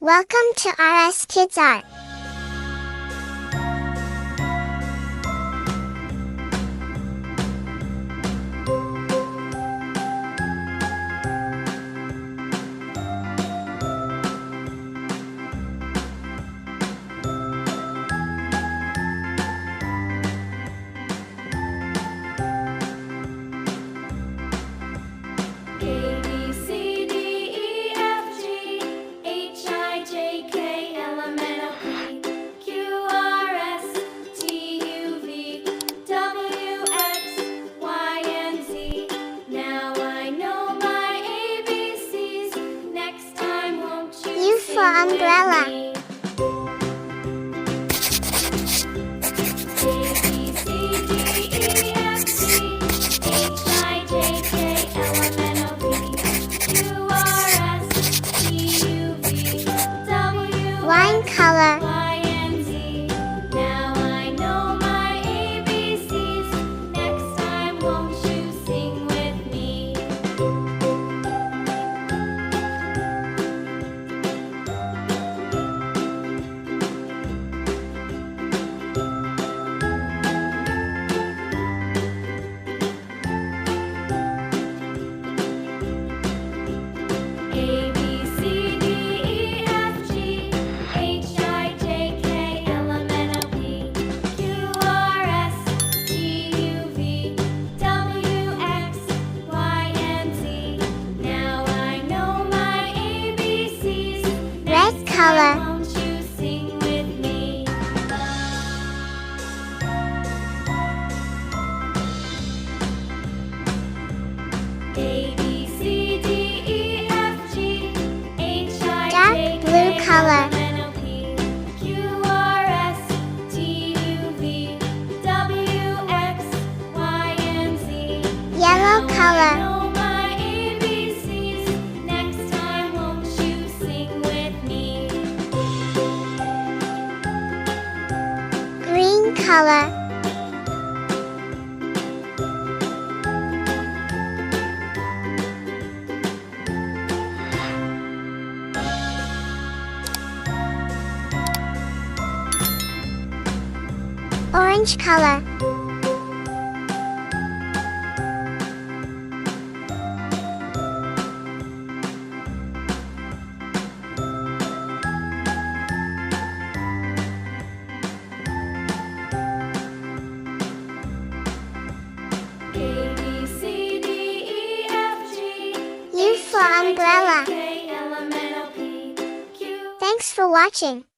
Welcome to RS Kids Art. For umbrella. Wine color. Now I know my ABCs. Next time, won't you sing with me? Color. Won't you sing with me? A, B, C, D, E, F, G, H, I, Dark J, blue K, color. L, M, N, O, P, Q, R, S, T, U, V, W, X, Y, and Z. Yellow Now color. I know my ABCs. Next time, won't you sing with me? Green color. Orange color. A, B, C, D, E, F, G, U for umbrella. K, L, M, N, O, P, Q. Thanks for watching.